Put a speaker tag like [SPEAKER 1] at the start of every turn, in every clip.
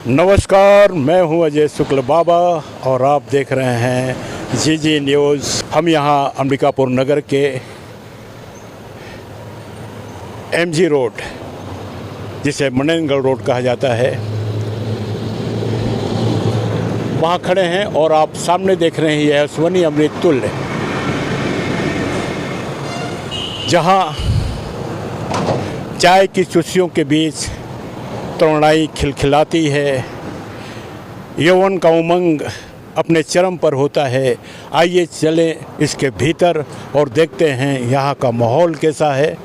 [SPEAKER 1] नमस्कार, मैं हूं अजय शुक्ल बाबा और आप देख रहे हैं जी न्यूज़। हम यहां अंबिकापुर नगर के एमजी रोड, जिसे मनेनगढ़ रोड कहा जाता है, वहां खड़े हैं और आप सामने देख रहे हैं यह स्वनी अमृत तुल्य, जहां चाय की चुस्कियों के बीच तरुणाई खिलखिलाती है, यौवन का उमंग अपने चरम पर होता है। आइए चलें इसके भीतर और देखते हैं यहाँ का माहौल कैसा है।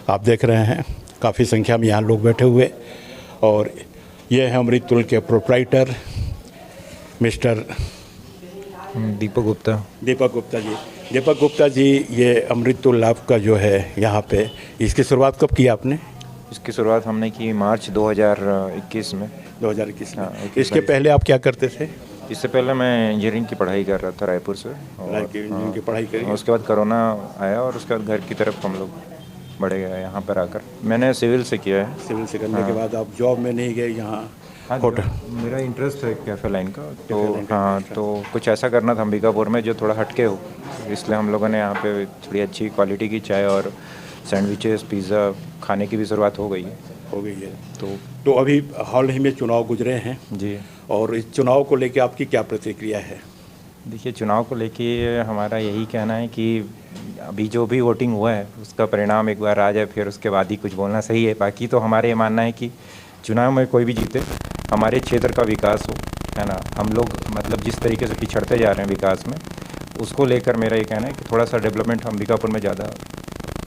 [SPEAKER 1] आप देख रहे हैं काफ़ी संख्या में यहाँ लोग बैठे हुए, और ये है अमृत तुल्य के प्रोप्राइटर मिस्टर
[SPEAKER 2] दीपक
[SPEAKER 1] गुप्ता जी। ये अमृत तुल्य आपका जो है यहाँ पे, इसकी शुरुआत कब की आपने?
[SPEAKER 2] इसकी शुरुआत हमने की मार्च 2021 में।
[SPEAKER 1] 2021 में। इसके पहले आप क्या करते थे?
[SPEAKER 2] इससे पहले मैं इंजीनियरिंग की पढ़ाई कर रहा था रायपुर से, और
[SPEAKER 1] इंजीनियरिंग की पढ़ाई करी।
[SPEAKER 2] उसके बाद कोरोना आया और उसके बाद घर की तरफ हम लोग बढ़े गए। यहाँ पर आकर मैंने सिविल से किया है।
[SPEAKER 1] सिविल से करने के बाद आप जॉब में नहीं गए यहाँ?
[SPEAKER 2] होटल, मेरा इंटरेस्ट है कैफ़े लाइन का, तो हाँ, तो कुछ ऐसा करना था अंबिकापुर में जो थोड़ा हटके हो, इसलिए हम लोगों ने यहाँ पे थोड़ी अच्छी क्वालिटी की चाय और सैंडविचेस, पिज़्ज़ा खाने की भी शुरुआत हो गई है।
[SPEAKER 1] तो अभी हाल ही में चुनाव गुजरे हैं
[SPEAKER 2] जी,
[SPEAKER 1] और इस चुनाव को लेके आपकी क्या प्रतिक्रिया है?
[SPEAKER 2] देखिए, चुनाव को लेके हमारा यही कहना है कि अभी जो भी वोटिंग हुआ है उसका परिणाम एक बार आ जाए, फिर उसके बाद ही कुछ बोलना सही है। बाकी तो हमारे ये मानना है कि चुनाव में कोई भी जीते, हमारे क्षेत्र का विकास हो, है ना। हम लोग मतलब जिस तरीके से पिछड़ते जा रहे हैं विकास में, उसको लेकर मेरा ये कहना है कि थोड़ा सा डेवलपमेंट अंबिकापुर में ज़्यादा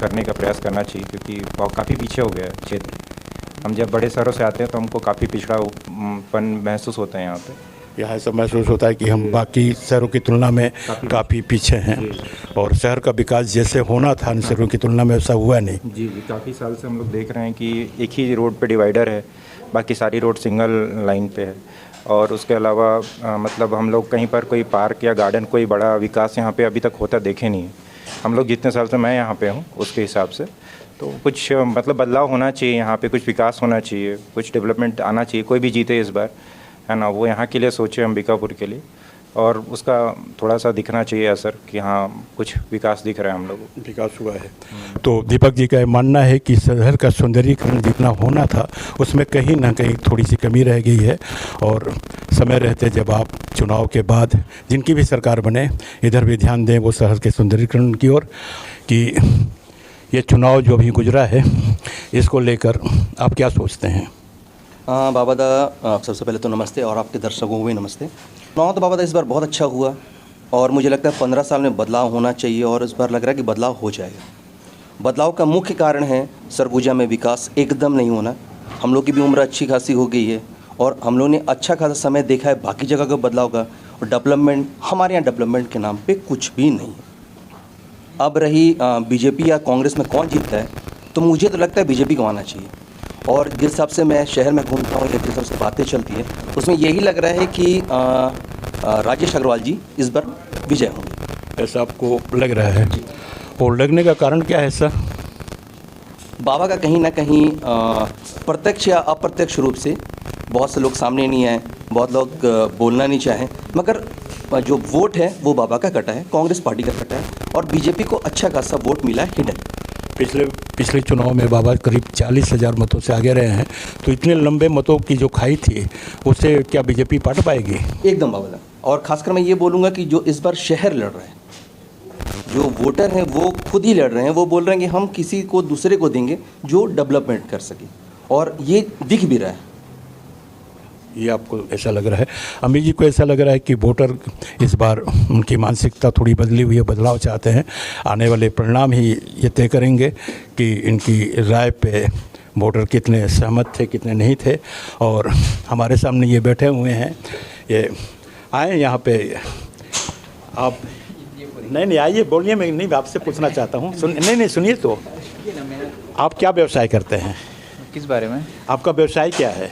[SPEAKER 2] करने का प्रयास करना चाहिए, क्योंकि वो काफ़ी पीछे हो गया है क्षेत्र। हम जब बड़े शहरों से आते हैं तो हमको काफ़ी पिछड़ापन महसूस होता है यहाँ पे।
[SPEAKER 1] यहाँ ऐसा महसूस होता है कि हम बाकी शहरों की तुलना में काफ़ी पीछे हैं, और शहर का विकास जैसे होना था अन्य शहरों की तुलना में वैसा हुआ नहीं।
[SPEAKER 2] जी, काफ़ी साल से हम लोग देख रहे हैं कि एक ही रोड पे डिवाइडर है, बाकी सारी रोड सिंगल लाइन पे है। और उसके अलावा मतलब हम लोग कहीं पर कोई पार्क या गार्डन, कोई बड़ा विकास यहाँ पे अभी तक होता देखे नहीं है। हम लोग जितने साल से मैं यहाँ पे हूँ उसके हिसाब से, तो कुछ मतलब बदलाव होना चाहिए यहाँ पे, कुछ विकास होना चाहिए, कुछ डेवलपमेंट आना चाहिए। कोई भी जीते इस बार, है ना, वो यहाँ के लिए सोचे, अंबिकापुर के लिए, और उसका थोड़ा सा दिखना चाहिए असर कि हाँ कुछ विकास दिख रहा है, हम लोग
[SPEAKER 1] विकास हुआ है। तो दीपक जी का मानना है कि शहर का सौंदर्यीकरण जितना होना था उसमें कहीं ना कहीं थोड़ी सी कमी रह गई है, और समय रहते जब आप चुनाव के बाद जिनकी भी सरकार बने, इधर भी ध्यान दें वो शहर के सौंदर्यीकरण की ओर, कि ये चुनाव जो अभी गुजरा है इसको लेकर आप क्या सोचते हैं?
[SPEAKER 3] बाबा दा, सबसे पहले तो नमस्ते, और आपके दर्शकों को भी नमस्ते। चुनाव तो बाबा दा इस बार बहुत अच्छा हुआ, और मुझे लगता है 15 साल में बदलाव होना चाहिए, और इस बार लग रहा है कि बदलाव हो जाएगा। बदलाव का मुख्य कारण है सरगुजा में विकास एकदम नहीं होना। हम लोग की भी उम्र अच्छी खासी हो गई है, और हम लोग ने अच्छा खासा समय देखा है बाकी जगह का बदलाव का, और डेवलपमेंट, हमारे यहाँ डेवलपमेंट के नाम पर कुछ भी नहीं है। अब रही बीजेपी या कांग्रेस में कौन जीतता है, तो मुझे तो लगता है बीजेपी को आना चाहिए। और जिस हिसाब से मैं शहर में घूमता हूँ, जिस हिसाब से बातें चलती है, उसमें यही लग रहा है कि राजेश अग्रवाल जी इस बार विजय होंगे।
[SPEAKER 1] ऐसा आपको लग रहा है? और लगने का कारण क्या है सर?
[SPEAKER 3] बाबा का कहीं ना कहीं प्रत्यक्ष या अप्रत्यक्ष रूप से बहुत से लोग सामने नहीं आए, बहुत लोग बोलना नहीं चाहें, मगर जो वोट है वो बाबा का कटा है, कांग्रेस पार्टी का कटा है, और बीजेपी को अच्छा खासा वोट मिला है हिडन।
[SPEAKER 1] पिछले चुनाव में बाबा करीब 40,000 मतों से आगे रहे हैं, तो इतने लंबे मतों की जो खाई थी उससे क्या बीजेपी पाट पाएगी?
[SPEAKER 3] एकदम बाबा। और खासकर मैं ये बोलूँगा कि जो इस बार शहर लड़ रहे हैं, जो वोटर हैं वो खुद ही लड़ रहे हैं, वो बोल रहे हैं कि हम किसी को दूसरे को देंगे जो डेवलपमेंट कर सके, और ये दिख भी रहा है।
[SPEAKER 1] ये आपको ऐसा लग रहा है? अमित जी को ऐसा लग रहा है कि वोटर इस बार उनकी मानसिकता थोड़ी बदली हुई है, बदलाव चाहते हैं। आने वाले परिणाम ही ये तय करेंगे कि इनकी राय पे वोटर कितने सहमत थे, कितने नहीं थे। और हमारे सामने ये बैठे हुए हैं, ये आए यहाँ पे। आप नहीं आइए, बोलिए। मैं नहीं आपसे पूछना चाहता हूँ, नहीं सुनिए। तो आप क्या व्यवसाय करते हैं?
[SPEAKER 4] किस बारे में?
[SPEAKER 1] आपका व्यवसाय क्या है?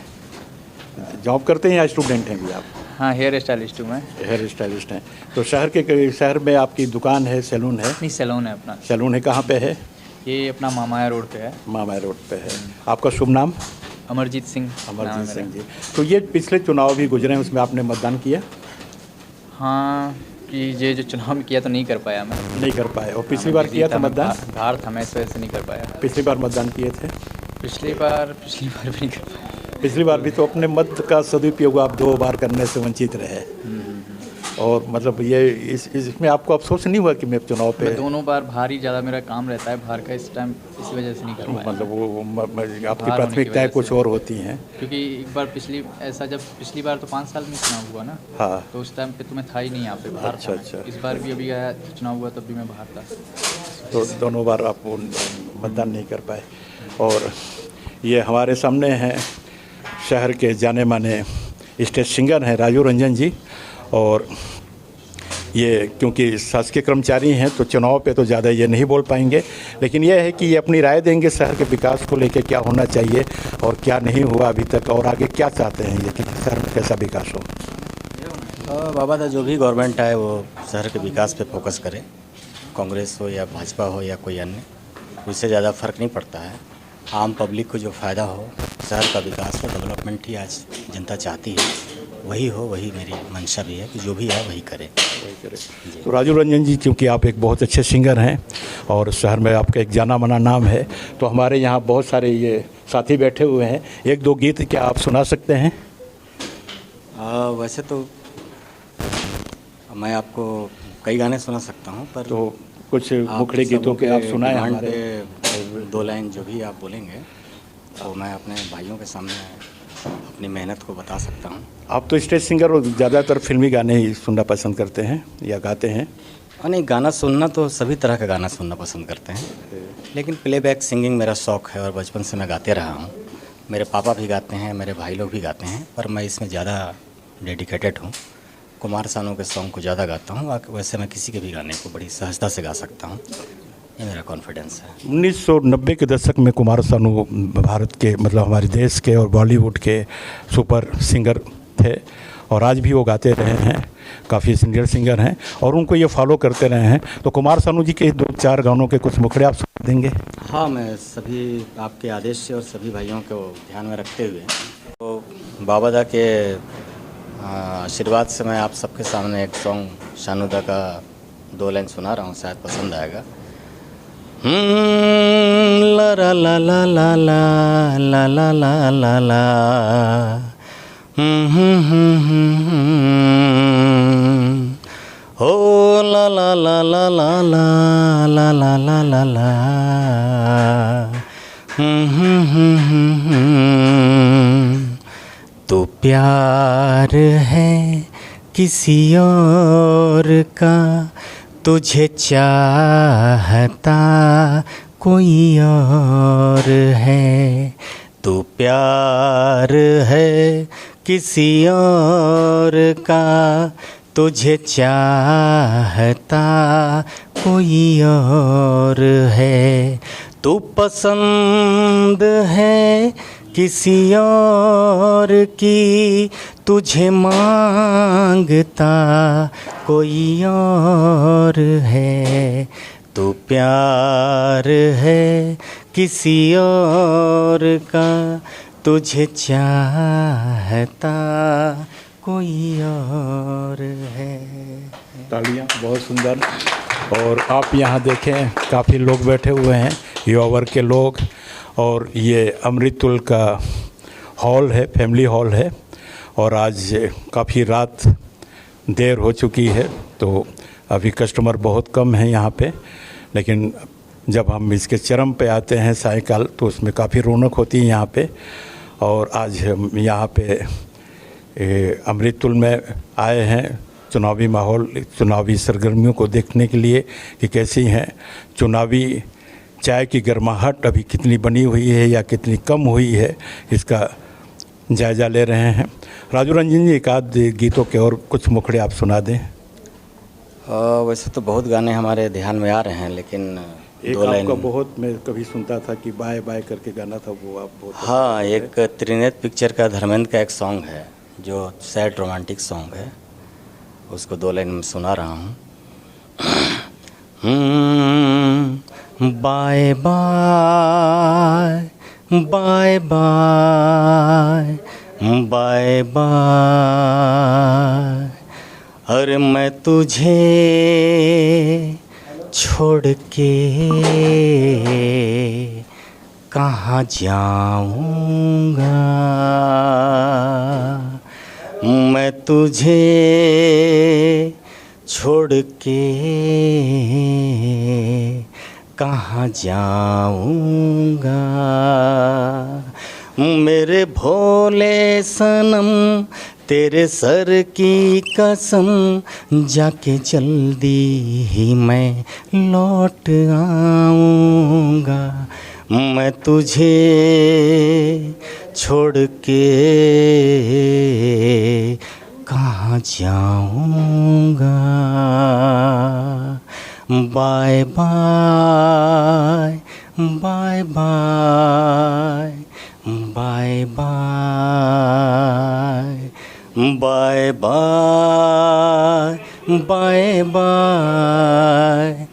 [SPEAKER 1] जॉब करते हैं या स्टूडेंट हैं भी आप?
[SPEAKER 4] हाँ, हेयर स्टाइलिस्ट हूँ मैं।
[SPEAKER 1] हेयर स्टाइलिस्ट हैं। तो शहर में आपकी दुकान है, सैलून है?
[SPEAKER 4] नहीं, सैलून है अपना।
[SPEAKER 1] सैलून है, कहाँ पे है?
[SPEAKER 4] ये अपना मामाया रोड पे है।
[SPEAKER 1] मामा रोड पे है। आपका शुभ नाम?
[SPEAKER 4] अमरजीत सिंह। नाम है
[SPEAKER 1] अमरजीत सिंह
[SPEAKER 4] मेरा।
[SPEAKER 1] जी। तो ये पिछले चुनाव भी गुजरे हैं, उसमें आपने मतदान किया?
[SPEAKER 4] हाँ, कि ये जो चुनाव में किया तो नहीं कर पाया मैं।
[SPEAKER 1] नहीं कर पाए। और पिछली बार किया था मतदान?
[SPEAKER 4] बाहर था मैं, इस वजह से नहीं कर पाया।
[SPEAKER 1] पिछली बार मतदान किए थे?
[SPEAKER 4] पिछली बार भी नहीं कर पाया।
[SPEAKER 1] पिछली बार भी तो अपने मत का सदुपयोग आप 2 बार करने से वंचित रहे। और मतलब ये इसमें आपको अफसोस नहीं हुआ कि मैं चुनाव पे?
[SPEAKER 4] मैं दोनों बार बाहर ही ज़्यादा मेरा काम रहता है बाहर का, इस टाइम इसी वजह से नहीं कर पाया।
[SPEAKER 1] मतलब आपकी
[SPEAKER 4] होने की
[SPEAKER 1] प्राथमिकताएं
[SPEAKER 4] वजह
[SPEAKER 1] कुछ
[SPEAKER 4] से।
[SPEAKER 1] और होती हैं।
[SPEAKER 4] क्योंकि एक बार जब पिछली बार तो 5 साल में चुनाव हुआ ना,
[SPEAKER 1] हाँ।
[SPEAKER 4] तो उस टाइम पे तो मैं था ही नहीं यहाँ पे, बाहर
[SPEAKER 1] अच्छा,
[SPEAKER 4] था मैं।
[SPEAKER 1] अच्छा।
[SPEAKER 4] इस बार भी अभी आया चुनाव हुआ तब भी मैं बाहर था।
[SPEAKER 1] तो दोनों बार आप मतदान नहीं कर पाए। और ये हमारे सामने हैं शहर के जाने माने स्टेज सिंगर हैं राजू रंजन जी। और ये क्योंकि शासकीय कर्मचारी हैं तो चुनाव पे तो ज़्यादा ये नहीं बोल पाएंगे, लेकिन यह है कि ये अपनी राय देंगे शहर के विकास को लेकर, क्या होना चाहिए और क्या नहीं हुआ अभी तक, और आगे क्या चाहते हैं ये कि शहर में कैसा विकास हो।
[SPEAKER 5] बाबा दा जो भी गवर्नमेंट आए वो शहर के विकास पे फोकस करे, कांग्रेस हो या भाजपा हो या कोई अन्य, उससे ज़्यादा फ़र्क नहीं पड़ता है। आम पब्लिक को जो फ़ायदा हो, शहर का विकास हो, डेवलपमेंट ही आज जनता चाहती है, वही हो, वही मेरी मंशा भी है कि जो भी है वही करे।
[SPEAKER 1] तो राजू रंजन जी, क्योंकि आप एक बहुत अच्छे सिंगर हैं और शहर में आपका एक जाना माना नाम है, तो हमारे यहाँ बहुत सारे ये साथी बैठे हुए हैं, 1-2 गीत क्या आप सुना सकते हैं?
[SPEAKER 5] वैसे तो मैं आपको कई गाने सुना सकता हूँ, पर
[SPEAKER 1] तो कुछ मुखड़े गीतों के आप सुनाएं हमारे।
[SPEAKER 5] 2 लाइन जो भी आप बोलेंगे तो मैं अपने भाइयों के सामने अपनी मेहनत को बता सकता हूँ।
[SPEAKER 1] आप तो स्टेज सिंगर और ज़्यादातर फिल्मी गाने ही सुनना पसंद करते हैं या गाते हैं?
[SPEAKER 5] नहीं, गाना सुनना तो सभी तरह का गाना सुनना पसंद करते हैं, लेकिन प्लेबैक सिंगिंग मेरा शौक़ है और बचपन से मैं गाते रहा हूँ। मेरे पापा भी गाते हैं, मेरे भाई लोग भी गाते हैं, पर मैं इसमें ज़्यादा डेडिकेटेड हूँ। कुमार सानू के सॉन्ग को ज़्यादा गाता हूँ, वैसे मैं किसी के भी गाने को बड़ी सहजता से गा सकता हूँ, ये मेरा कॉन्फिडेंस है।
[SPEAKER 1] 1990 के दशक में कुमार सानू भारत के मतलब हमारे देश के और बॉलीवुड के सुपर सिंगर थे और आज भी वो गाते रहे हैं, काफ़ी सीनियर सिंगर हैं और उनको ये फॉलो करते रहे हैं। तो कुमार सानू जी के 2-4 गानों के कुछ मुखड़े आप सुना देंगे?
[SPEAKER 5] हाँ, मैं सभी आपके आदेश से और सभी भाइयों को ध्यान में रखते हुए तो बाबा दा के आशीर्वाद से मैं आप सबके सामने एक सॉन्ग शानू दा का 2 लाइन सुना रहा हूँ, शायद पसंद आएगा। ला ला ला ला ला ला ला ला ला ला ला हो ला ला ला ला ला ला ला ला ला ला ला तो प्यार है किसी और का, तुझे चाहता कोई और है। तो प्यार है किसी और का, तुझे चाहता कोई और है। तू पसंद है किसी और की, तुझे मांगता कोई और है। तो प्यार है किसी और का, तुझे चाहता कोई और है।
[SPEAKER 1] तालियां, बहुत सुंदर। और आप यहाँ देखें काफ़ी लोग बैठे हुए हैं, युवा वर्ग के लोग, और ये अमृतुल का हॉल है, फैमिली हॉल है और आज काफ़ी रात देर हो चुकी है तो अभी कस्टमर बहुत कम हैं यहाँ पे, लेकिन जब हम इसके चरम पे आते हैं सायकाल तो उसमें काफ़ी रौनक होती है यहाँ पे। और आज हम यहाँ पे अमृतुल में आए हैं चुनावी माहौल, चुनावी सरगर्मियों को देखने के लिए कि कैसी हैं चुनावी चाय की गर्माहट अभी कितनी बनी हुई है या कितनी कम हुई है, इसका जायज़ा ले रहे हैं। राजू रंजन जी, एक आध गीतों के और कुछ मुखड़े आप सुना दें।
[SPEAKER 5] वैसे तो बहुत गाने हमारे ध्यान में आ रहे हैं, लेकिन
[SPEAKER 1] एक आपका बहुत मैं कभी सुनता था कि बाय बाय करके गाना था, वो आप बहुत
[SPEAKER 5] हाँ, एक त्रिनेत्र पिक्चर का धर्मेंद्र का एक सॉन्ग है जो सैड रोमांटिक सॉन्ग है उसको 2 लाइन में सुना रहा हूँ। Bye bye bye bye bye bye, अरे मैं तुझे छोड़ के कहाँ जाऊँगा, मैं तुझे छोड़ के कहाँ जाऊँगा, मेरे भोले सनम तेरे सर की कसम, जाके जल्दी ही मैं लौट आऊँगा, मैं तुझे छोड़ के कहाँ जाऊँगा, bye bye bye bye bye bye bye bye bye bye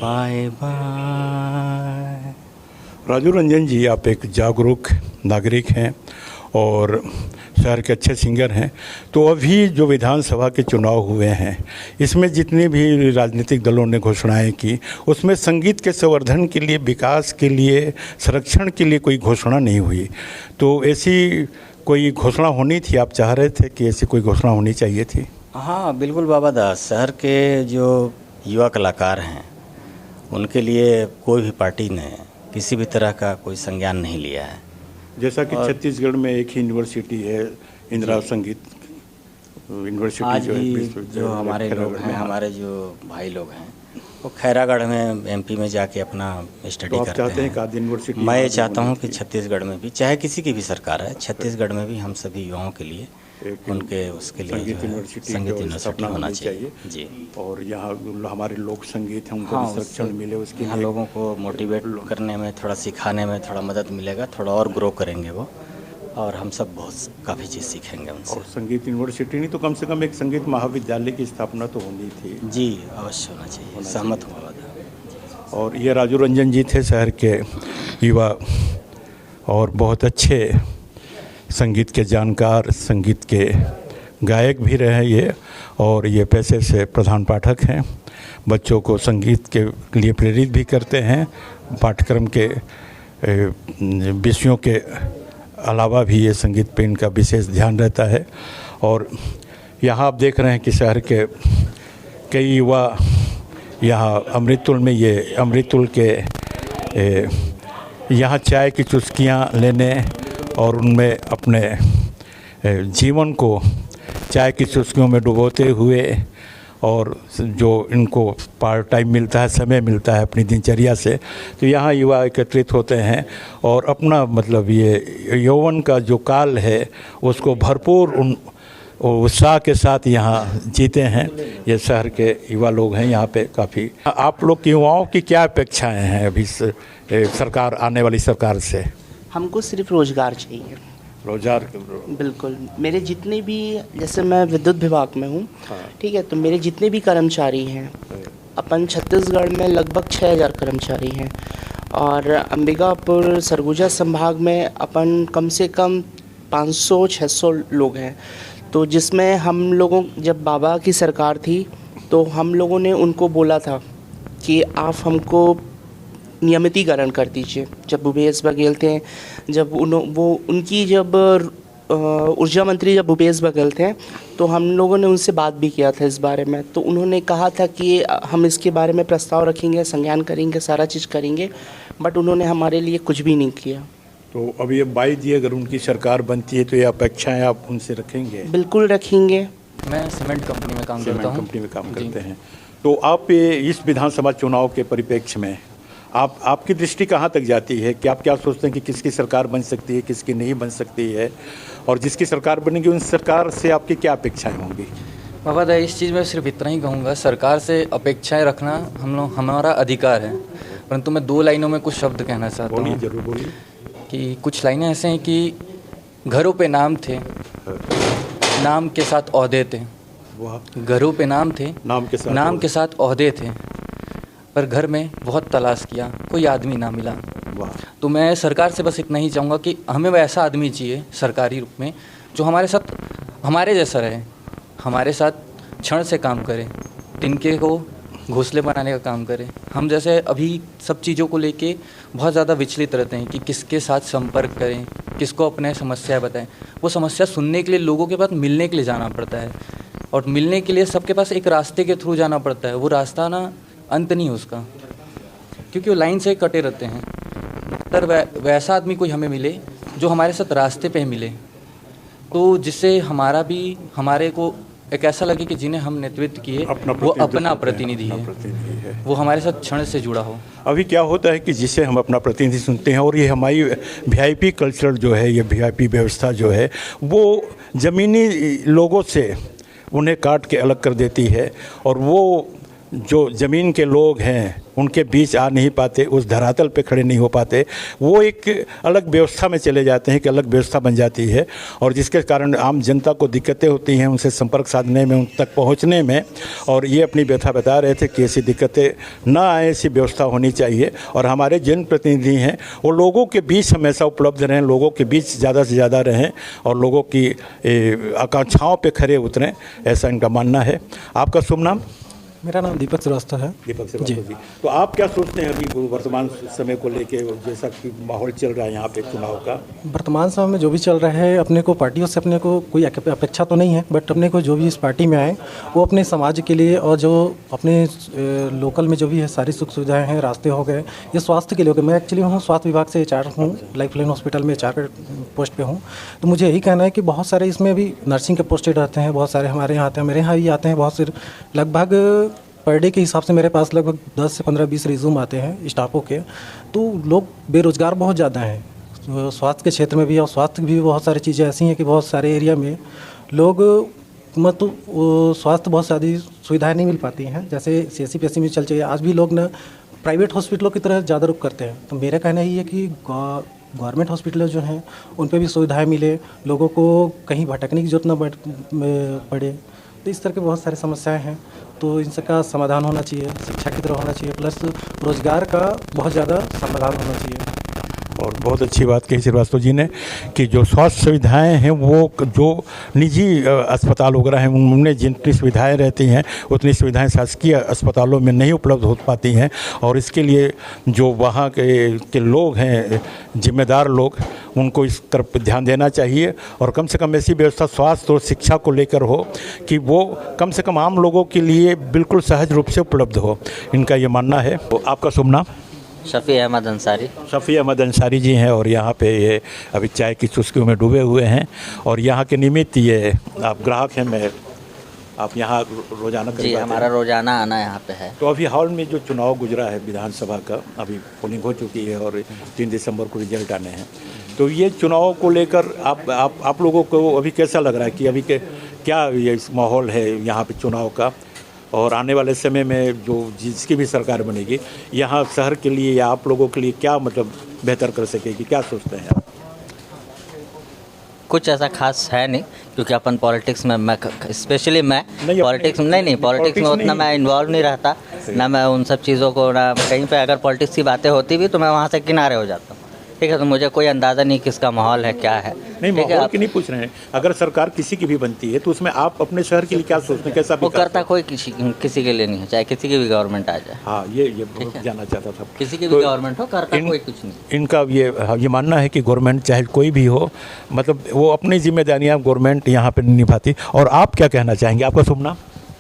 [SPEAKER 5] bye bye.
[SPEAKER 1] Raju Ranjan ji, आप एक जागरूक नागरिक हैं और शहर के अच्छे सिंगर हैं। तो अभी जो विधानसभा के चुनाव हुए हैं, इसमें जितने भी राजनीतिक दलों ने घोषणाएं की, उसमें संगीत के संवर्धन के लिए, विकास के लिए, संरक्षण के लिए कोई घोषणा नहीं हुई। तो ऐसी कोई घोषणा होनी थी? आप चाह रहे थे कि ऐसी कोई घोषणा होनी चाहिए थी?
[SPEAKER 5] हाँ बिल्कुल बाबा दास, शहर के जो युवा कलाकार हैं उनके लिए कोई भी पार्टी ने किसी भी तरह का कोई संज्ञान नहीं लिया है।
[SPEAKER 1] जैसा कि छत्तीसगढ़ में एक ही यूनिवर्सिटी है, इंदिरा संगीत यूनिवर्सिटी,
[SPEAKER 5] आज
[SPEAKER 1] जो
[SPEAKER 5] भी
[SPEAKER 1] है
[SPEAKER 5] जो हमारे लोग हैं, हमारे जो भाई लोग हैं, वो खैरागढ़ में एमपी में जाके अपना स्टडी
[SPEAKER 1] तो आप
[SPEAKER 5] करते
[SPEAKER 1] चाहते हैं
[SPEAKER 5] हैं।
[SPEAKER 1] कि आदि यूनिवर्सिटी
[SPEAKER 5] मैं ये चाहता हूँ कि छत्तीसगढ़ में भी, चाहे किसी की भी सरकार है, छत्तीसगढ़ में भी हम सभी युवाओं के लिए उनके उसके लिए
[SPEAKER 1] संगीत
[SPEAKER 5] जो है,
[SPEAKER 1] यूनिवर्सिटी
[SPEAKER 5] संगीत
[SPEAKER 1] की
[SPEAKER 5] यूनिवर्सिटी होना चाहिए जी।
[SPEAKER 1] और यहाँ हमारे लोक संगीत हैं, उनको
[SPEAKER 5] हाँ,
[SPEAKER 1] भी संरक्षण मिले, उसके
[SPEAKER 5] यहाँ
[SPEAKER 1] लिए
[SPEAKER 5] लोगों को मोटिवेट करने में, थोड़ा सिखाने में थोड़ा मदद मिलेगा, थोड़ा और ग्रो करेंगे वो, और हम सब बहुत काफ़ी चीज़ सीखेंगे उनसे।
[SPEAKER 1] और संगीत यूनिवर्सिटी नहीं तो कम से कम एक संगीत महाविद्यालय की स्थापना तो होनी थी।
[SPEAKER 5] जी अवश्य होना चाहिए, सहमत हूँ बाबा।
[SPEAKER 1] और ये राजू रंजन जी थे, शहर के युवा और बहुत अच्छे संगीत के जानकार, संगीत के गायक भी रहे ये, और ये पेशे से प्रधान पाठक हैं। बच्चों को संगीत के लिए प्रेरित भी करते हैं। पाठ्यक्रम के विषयों के अलावा भी ये संगीत पे इनका विशेष ध्यान रहता है। और यहाँ आप देख रहे हैं कि शहर के कई युवा यहाँ अमृततुल में, ये अमृततुल के यहाँ चाय की चुस्कियाँ लेने और उनमें अपने जीवन को चाय की चुस्कियों में डुबोते हुए, और जो इनको पार्ट टाइम मिलता है, समय मिलता है अपनी दिनचर्या से, तो यहाँ युवा एकत्रित होते हैं और अपना मतलब ये यौवन का जो काल है उसको भरपूर उत्साह के साथ यहाँ जीते हैं। ये शहर के युवा लोग हैं यहाँ पे काफ़ी। आप लोग की युवाओं की क्या अपेक्षाएं हैं अभी सरकार, आने वाली सरकार से?
[SPEAKER 6] हमको सिर्फ रोज़गार चाहिए।
[SPEAKER 1] रोजगार?
[SPEAKER 6] बिल्कुल। मेरे जितने भी, जैसे मैं विद्युत विभाग में हूँ, ठीक है, तो मेरे जितने भी कर्मचारी हैं, अपन छत्तीसगढ़ में लगभग 6000 कर्मचारी हैं, और अंबिकापुर सरगुजा संभाग में अपन कम से कम 500-600 लोग हैं। तो जिसमें हम लोगों, जब बाबा की सरकार थी तो हम लोगों ने उनको बोला था कि आप हमको नियमितीकरण कर दीजिए। जब भूपेश बघेल थे, जब उनकी जब ऊर्जा मंत्री जब भूपेश बघेल थे, तो हम लोगों ने उनसे बात भी किया था इस बारे में। तो उन्होंने कहा था कि हम इसके बारे में प्रस्ताव रखेंगे, संज्ञान करेंगे, सारा चीज़ करेंगे, बट उन्होंने हमारे लिए कुछ भी नहीं किया।
[SPEAKER 1] तो अब ये 22 जी अगर उनकी सरकार बनती है तो ये अपेक्षाएं आप उनसे रखेंगे?
[SPEAKER 6] बिल्कुल रखेंगे।
[SPEAKER 4] मैं सीमेंट कंपनी में काम करता हूँ।
[SPEAKER 1] कंपनी में काम करते हैं। तो आप इस विधानसभा चुनाव के परिप्रेक्ष्य में आपकी दृष्टि कहाँ तक जाती है कि आप क्या सोचते हैं कि किसकी सरकार बन सकती है, किसकी नहीं बन सकती है, और जिसकी सरकार बनेगी उन सरकार से आपकी क्या अपेक्षाएं होंगी?
[SPEAKER 4] बाबा दा, इस चीज़ में सिर्फ इतना ही कहूँगा, सरकार से अपेक्षाएं रखना हमारा अधिकार है, परंतु मैं 2 लाइनों में कुछ शब्द कहना चाहता हूँ।
[SPEAKER 1] बोलिए, जरूर बोलिए।
[SPEAKER 4] कि कुछ लाइनें ऐसे हैं कि घरों पे नाम थे, नाम के साथ ओहदे थे,
[SPEAKER 1] वाह,
[SPEAKER 4] घरों पे नाम थे,
[SPEAKER 1] नाम के साथ
[SPEAKER 4] ओहदे थे, पर घर में बहुत तलाश किया, कोई आदमी ना मिला।
[SPEAKER 1] वाह,
[SPEAKER 4] तो मैं सरकार से बस इतना ही चाहूँगा कि हमें वैसा आदमी चाहिए सरकारी रूप में जो हमारे साथ हमारे जैसा रहे, हमारे साथ क्षण से काम करे, तिनके को घोंसले बनाने का काम करे। हम जैसे अभी सब चीज़ों को लेके बहुत ज़्यादा विचलित रहते हैं कि किसके साथ संपर्क करें, किसको अपने समस्याएं बताएं। वो समस्या सुनने के लिए लोगों के पास मिलने के लिए जाना पड़ता है, और मिलने के लिए सबके पास एक रास्ते के थ्रू जाना पड़ता है। वो रास्ता ना अंत नहीं उसका, क्योंकि वो लाइन से कटे रहते हैं। पर वैसा आदमी कोई हमें मिले जो हमारे साथ रास्ते पे मिले, तो जिससे हमारे को एक ऐसा लगे कि जिन्हें हम नेतृत्व किए वो अपना प्रतिनिधि है, वो हमारे साथ क्षण से जुड़ा हो।
[SPEAKER 1] अभी क्या होता है कि जिसे हम अपना प्रतिनिधि सुनते हैं, और ये हमारी वीआईपी कल्चर जो है, ये वीआईपी व्यवस्था जो है, वो ज़मीनी लोगों से उन्हें काट के अलग कर देती है, और वो जो ज़मीन के लोग हैं उनके बीच आ नहीं पाते, उस धरातल पे खड़े नहीं हो पाते, वो एक अलग व्यवस्था में चले जाते हैं, कि अलग व्यवस्था बन जाती है, और जिसके कारण आम जनता को दिक्कतें होती हैं उनसे संपर्क साधने में, उन तक पहुंचने में। और ये अपनी व्यथा बता रहे थे कि ऐसी दिक्कतें ना आए, ऐसी व्यवस्था होनी चाहिए, और हमारे जनप्रतिनिधि हैं वो लोगों के बीच हमेशा उपलब्ध रहें, लोगों के बीच ज़्यादा से ज़्यादा रहें, और लोगों की आकांक्षाओं पर खरे उतरें, ऐसा इनका मानना है। आपका शुभ नाम?
[SPEAKER 7] मेरा नाम दीपक श्रीवास्तव है।
[SPEAKER 1] दीपक श्रीवास्तव जी, तो आप क्या सोचते हैं अभी वर्तमान समय को लेके, जैसा कि माहौल चल रहा है यहाँ पे चुनाव का?
[SPEAKER 7] वर्तमान समय में जो भी चल रहा है, अपने को पार्टियों से अपने को कोई अपेक्षा तो नहीं है, बट अपने को जो भी इस पार्टी में आए वो अपने समाज के लिए, और जो अपने लोकल में जो भी है सारी सुख सुविधाएँ हैं, रास्ते हो गए, ये स्वास्थ्य के लिए हो गए। मैं एक्चुअली हूँ स्वास्थ्य विभाग से HR हूँ, लाइफ लाइन हॉस्पिटल में HR पोस्ट पे हूँ। तो मुझे यही कहना है कि बहुत सारे इसमें भी नर्सिंग के पोस्टेड रहते हैं, बहुत सारे हमारे यहाँ आते हैं, मेरे यहाँ भी आते हैं बहुत से, लगभग पर डे के हिसाब से मेरे पास लगभग 10 से 15-20 रिज्यूम आते हैं स्टाफों के। तो लोग बेरोज़गार बहुत ज़्यादा हैं स्वास्थ्य के क्षेत्र में भी, और स्वास्थ्य भी बहुत सारी चीज़ें ऐसी हैं कि बहुत सारे एरिया में लोग मतलब स्वास्थ्य बहुत सारी सुविधाएं नहीं मिल पाती हैं, जैसे CSC PSC में चल चाहिए। आज भी लोग ना प्राइवेट हॉस्पिटलों की तरह ज़्यादा रुख करते हैं। तो मेरा कहना ये है कि गवर्नमेंट हॉस्पिटल जो हैं उन पर भी सुविधाएँ मिले, लोगों को कहीं भटकने की जरूरत ना पड़े। तो इस तरह की बहुत सारी समस्याएं हैं, तो इन सबका समाधान होना चाहिए, शिक्षा की तरह होना चाहिए, प्लस रोजगार का बहुत ज़्यादा समाधान होना चाहिए।
[SPEAKER 1] और बहुत अच्छी बात कही श्रीवास्तव जी ने कि जो स्वास्थ्य सुविधाएं हैं वो जो निजी अस्पताल वगैरह हैं उनमें जितनी सुविधाएं रहती हैं उतनी सुविधाएं शासकीय अस्पतालों में नहीं उपलब्ध हो पाती हैं। और इसके लिए जो वहाँ के लोग हैं, जिम्मेदार लोग, उनको इस तरफ ध्यान देना चाहिए, और कम से कम ऐसी व्यवस्था स्वास्थ्य और शिक्षा को लेकर हो कि वो कम से कम आम लोगों के लिए बिल्कुल सहज रूप से उपलब्ध हो, इनका ये मानना है। तो आपका शुभ नाम?
[SPEAKER 8] शफ़ी अहमद अंसारी।
[SPEAKER 1] शफ़ी अहमद अंसारी जी हैं, और यहाँ पे ये अभी चाय की चुस्कियों में डूबे हुए हैं, और यहाँ के निमित्त ये आप ग्राहक हैं, मैं आप यहाँ रोज़ाना?
[SPEAKER 8] जी, हमारा रोज़ाना आना यहाँ पे है।
[SPEAKER 1] तो अभी हाल में जो चुनाव गुजरा है विधानसभा का, अभी पोलिंग हो चुकी है और 3 दिसंबर को रिजल्ट आने हैं, तो ये चुनाव को लेकर आप लोगों को अभी कैसा लग रहा है कि अभी क्या ये माहौल है यहाँ पे चुनाव का, और आने वाले समय में जो जिसकी भी सरकार बनेगी यहाँ शहर के लिए या आप लोगों के लिए क्या मतलब बेहतर कर सकेगी, क्या सोचते हैं आप?
[SPEAKER 8] कुछ ऐसा खास है नहीं, क्योंकि अपन पॉलिटिक्स में मैं स्पेशली मैं पॉलिटिक्स में उतना मैं इन्वॉल्व नहीं रहता ना, मैं उन सब चीज़ों को ना कहीं पे अगर पॉलिटिक्स की बातें होती भी तो मैं वहाँ से किनारे हो जाता हूँ। ठीक है, तो मुझे कोई अंदाज़ा नहीं किसका माहौल है, क्या है।
[SPEAKER 1] नहीं, माहौल की नहीं पूछ रहे हैं, अगर सरकार किसी की भी बनती है तो उसमें आप अपने शहर के लिए क्या सोचते हैं, कैसा?
[SPEAKER 8] वो करता कोई किसी के लिए नहीं है, चाहे किसी की भी गवर्नमेंट आ जाए।
[SPEAKER 1] हाँ, ये जानना चाहता था।
[SPEAKER 8] किसी की भी गवर्नमेंट हो, करता कोई कुछ नहीं।
[SPEAKER 1] इनका ये मानना है कि गवर्नमेंट चाहे कोई भी हो, मतलब वो अपनी जिम्मेदारियाँ गवर्नमेंट यहाँ पर निभाती। और आप क्या कहना चाहेंगे? आपका शुभ नाम?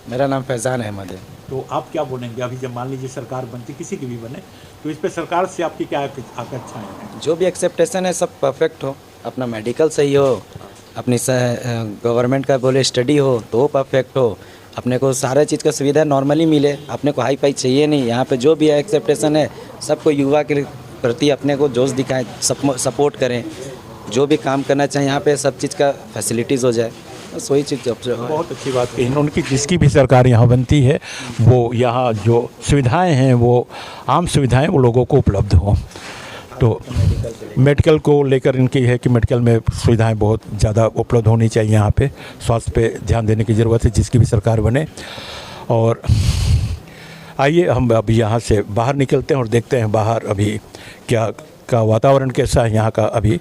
[SPEAKER 9] मेरा नाम फैज़ान अहमद है।
[SPEAKER 1] तो आप क्या बोलेंगे अभी जब मान लीजिए सरकार बनती, किसी की भी बने, तो इस पे सरकार से आपकी क्या अपेक्षाएं हैं?
[SPEAKER 9] जो भी एक्सेप्टेशन है सब परफेक्ट हो, अपना मेडिकल सही हो, अपनी गवर्नमेंट का बोले स्टडी हो तो वो परफेक्ट हो, अपने को सारा चीज़ का सुविधा नॉर्मली मिले, अपने को हाई फाई चाहिए नहीं। यहाँ पे जो भी एक्सेप्टेशन है सबको युवा के प्रति अपने को जोश दिखाएं, सपोर्ट करें, जो भी काम करना चाहिए यहाँ पे सब चीज़ का फैसिलिटीज़ हो जाए, बस वही चीज़।
[SPEAKER 1] बहुत अच्छी बात कही उनकी, जिसकी भी सरकार यहाँ बनती है वो यहाँ जो सुविधाएं हैं वो आम सुविधाएं वो लोगों को उपलब्ध हों। तो मेडिकल को लेकर इनकी है कि मेडिकल में सुविधाएं बहुत ज़्यादा उपलब्ध होनी चाहिए। यहाँ पे स्वास्थ्य पे ध्यान देने की ज़रूरत है, जिसकी भी सरकार बने। और आइए हम अभी यहाँ से बाहर निकलते हैं और देखते हैं बाहर अभी क्या का वातावरण कैसा है यहाँ का अभी।